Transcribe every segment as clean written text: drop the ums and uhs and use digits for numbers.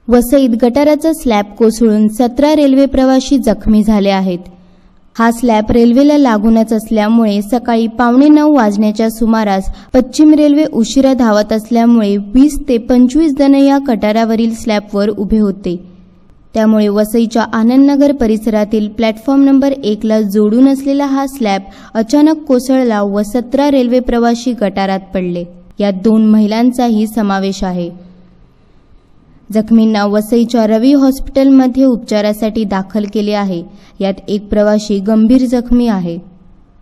वसईत गटाराचा स्लॅब कोसळून 17 रेल्वे प्रवासी जखमी झाले आहेत। हा स्लॅब रेल्वेला लागूनच असल्यामुळे सकाळी 8:45 वाजण्याच्या सुमारास पश्चिम रेल्वे उशिरा धावत असल्यामुळे 20 ते 25 जण या गटारावरील स्लॅबवर उभे होते। त्यामुळे वसईच्या आनंदनगर परिसरातील प्लॅटफॉर्म नंबर 1 ला जोडून असलेला हा स्लॅब अचानक कोसळला व 17 रेल्वे प्रवासी गटारात पडले। यात 2 महिलांचाही समावेश आहे। जखमींना वसईच्या रवि हॉस्पिटलमध्ये उपचारासाठी दाखल केले आहे। यात एक प्रवासी गंभीर जखमी आहे।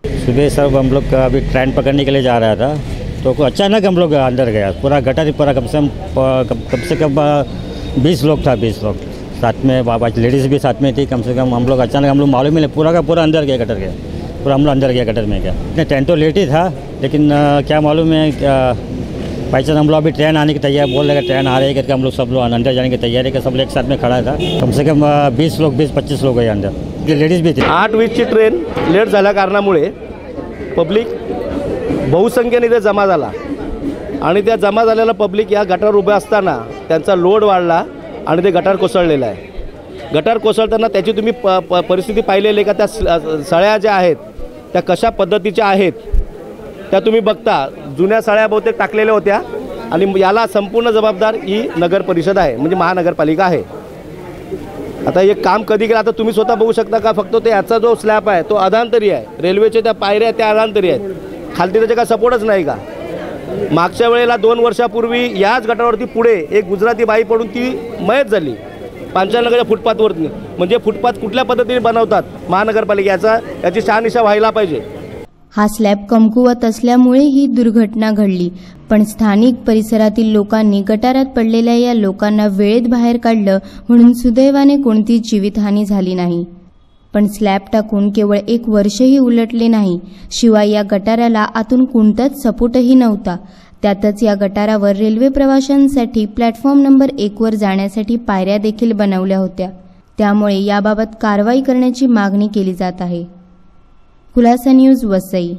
सुबह सब हम लोग अभी ट्रेन पकड़ने के लिए जा रहा था तो अचानक हम लोग अंदर गया। पूरा गटर पूरा कम से कम 20 लोग था, 20 लोग साथ में, बाबा लेडीज़ भी साथ में थी। कम से कम हम लोग अचानक हम लोग मालूम ही नहीं, पूरा का पूरा अंदर गया, गटर गया पूरा, हम लोग अंदर गया गटर में गया। ट्रेन तो लेट ही था लेकिन क्या मालूम है भाई हम लोग अभी ट्रेन आने की तैयारी बोल रहे, ट्रेन आ रही है करके हम लोग सब लोग अंदर जाने की तैयारी कर, सब लोग एक साथ में खड़ा था। कम से कम 20-25 लोग गए अंदर, लेडीज़ भी थी। 8:20ची ट्रेन लेट झाल्या कारणामुळे पब्लिक बहुसंख्येने इथे जमा झाला आणि त्या जमा झालेला पब्लिक या गटार उभे असताना त्यांचा लोड वाढला आणि ते गटार कोसळलेलं आहे। गटार कोसळताना त्याची तुम्ही परिस्थिती पाहिलेली आहे का? त्या सळ्या ज्या आहेत त्या कशा पद्धतीच्या आहेत त्या तुम्ही बघता। जुन्या सळ्या बहुतेक टाकलेल्या होत्या आणि याला संपूर्ण जबाबदार ही नगर परिषद आहे, म्हणजे महानगरपालिका आहे। आता हे काम कधी केलं आता तुम्ही स्वतः बघू शकता का? फक्त ते याचा जो स्लॅब आहे तो अधांतरी आहे, रेल्वेच्या त्या पायऱ्या त्या अधांतरी आहेत, खालती त्याचे काय सपोर्टच नाही का? मागच्या वेळेला 2 वर्षापूर्वी याच गटारावरती पुढे एक गुजराती बाई पडून ती मयत झाली पांचालनगरच्या फुटपाथवरती। म्हणजे फुटपाथ कुठल्या पद्धतीने बनवतात महानगरपालिकेचा, याची शहानिशा व्हायला पाहिजे। हा स्लॅब कमकुवत असल्यामुळे ही दुर्घटना घडली, पण स्थानिक परिसरातील लोकांनी गटारात पडलेल्या या लोकांना वेळेत बाहेर काढलं म्हणून सुदैवाने कोणतीच जीवितहानी झाली नाही। पण स्लॅब टाकून केवळ 1 वर्षही उलटले नाही, शिवाय या गटाराला आतून कोणताच सपोर्टही नव्हता। त्यातच या गटारावर रेल्वे प्रवाशांसाठी प्लॅटफॉर्म नंबर 1 वर जाण्यासाठी पायऱ्या देखील बनवल्या होत्या। त्यामुळे याबाबत कारवाई करण्याची मागणी केली जात आहे। खुलासा न्यूज वसई।